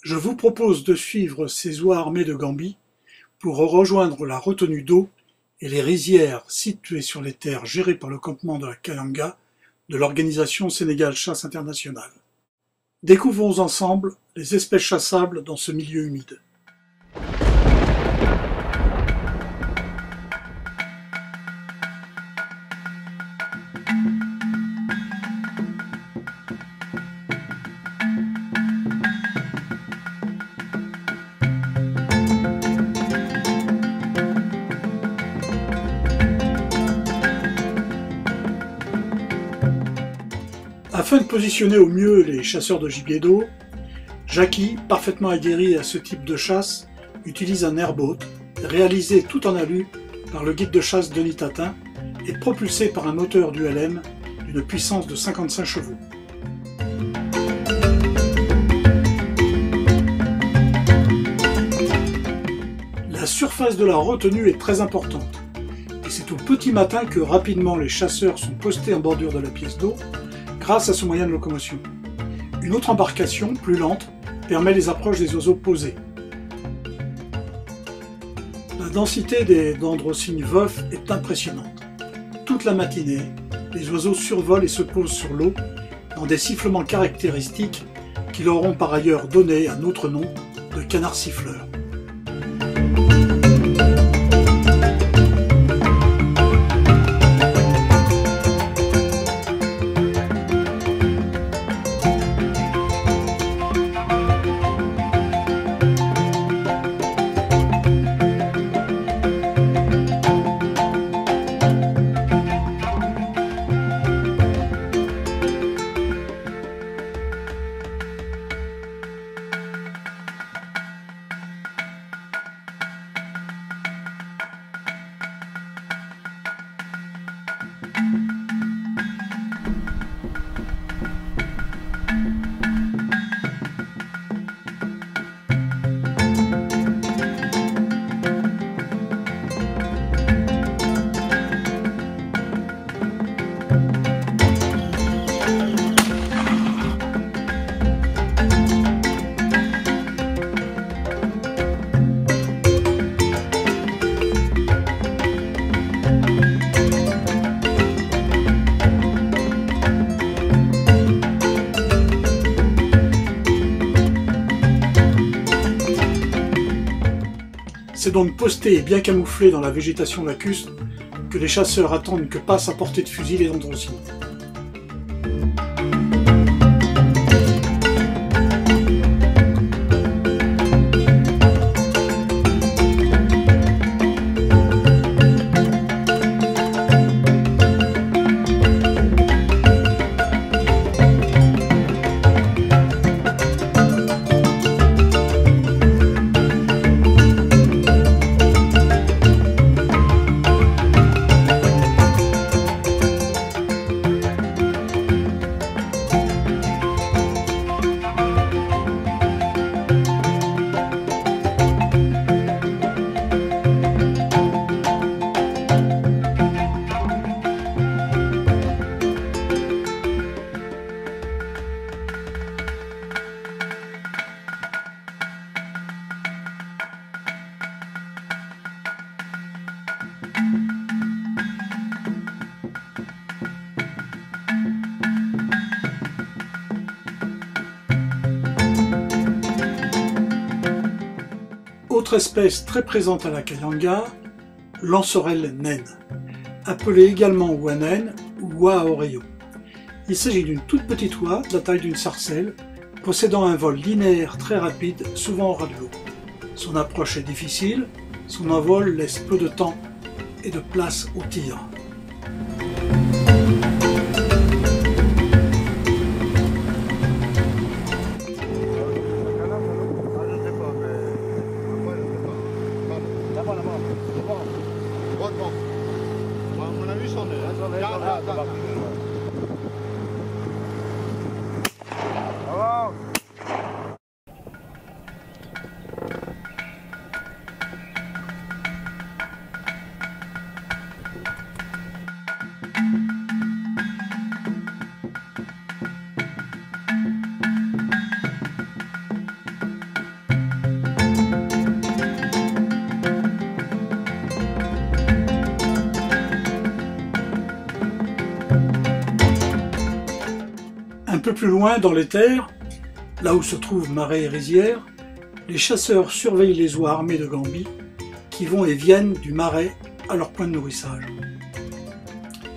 Je vous propose de suivre ces oies armées de gambis pour rejoindre la retenue d'eau et les rizières situées sur les terres gérées par le campement de la Kayanga de l'organisation Sénégal Chasse Internationale. Découvrons ensemble les espèces chassables dans ce milieu humide. Afin de positionner au mieux les chasseurs de gibier d'eau, Jackie, parfaitement aguerri à ce type de chasse, utilise un airboat réalisé tout en alu par le guide de chasse Denis Tatin et propulsé par un moteur d'ULM d'une puissance de 55 chevaux. La surface de la retenue est très importante et c'est au petit matin que rapidement les chasseurs sont postés en bordure de la pièce d'eau grâce à ce moyen de locomotion. Une autre embarcation, plus lente, permet les approches des oiseaux posés. La densité des dendrocygnes veufs est impressionnante. Toute la matinée, les oiseaux survolent et se posent sur l'eau dans des sifflements caractéristiques qui leur ont par ailleurs donné un autre nom de canard siffleur. C'est donc posté et bien camouflé dans la végétation lacustre que les chasseurs attendent que passent à portée de fusil les dendrocygnes. Autre espèce très présente à la Kayanga, l'ansorelle naine, appelée également oie naine ou oie à oreillons. Il s'agit d'une toute petite oie de la taille d'une sarcelle, possédant un vol linéaire très rapide, souvent au ras de l'eau. Son approche est difficile, son envol laisse peu de temps et de place au tir. Un peu plus loin dans les terres, là où se trouvent marais et rizières, les chasseurs surveillent les oies armés de gambis qui vont et viennent du marais à leur point de nourrissage.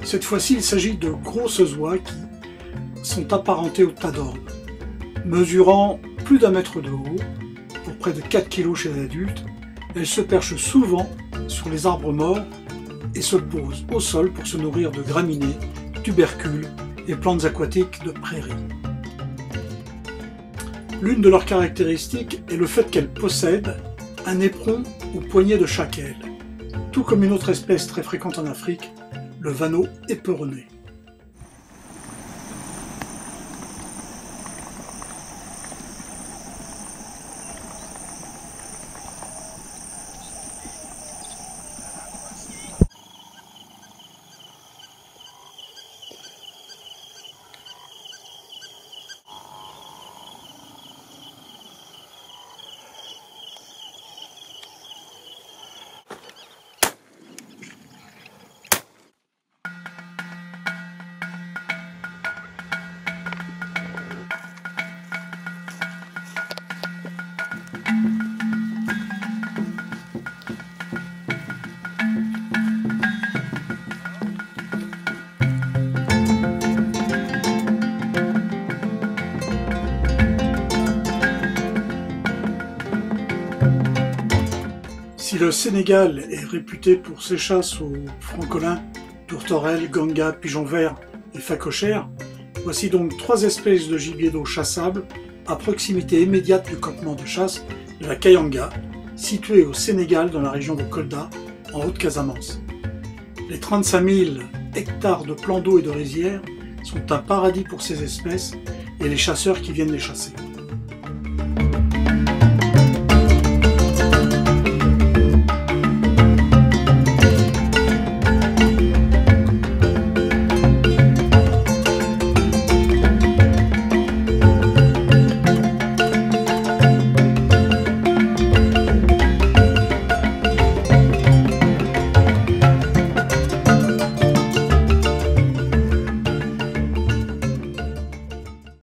Cette fois-ci, il s'agit de grosses oies qui sont apparentées au tadorne, mesurant plus d'1 mètre de haut, pour près de 4 kg chez l'adulte. Elles se perchent souvent sur les arbres morts et se posent au sol pour se nourrir de graminées, tubercules et plantes aquatiques de prairies. L'une de leurs caractéristiques est le fait qu'elles possèdent un éperon au poignet de chaque aile, tout comme une autre espèce très fréquente en Afrique, le vanneau éperonné. Si le Sénégal est réputé pour ses chasses aux francolins, tourterelles, gangas, pigeons verts et phacochères, voici donc 3 espèces de gibier d'eau chassables à proximité immédiate du campement de chasse de la Kayanga, situé au Sénégal dans la région de Kolda, en Haute-Casamance. Les 35 000 hectares de plans d'eau et de rizières sont un paradis pour ces espèces et les chasseurs qui viennent les chasser.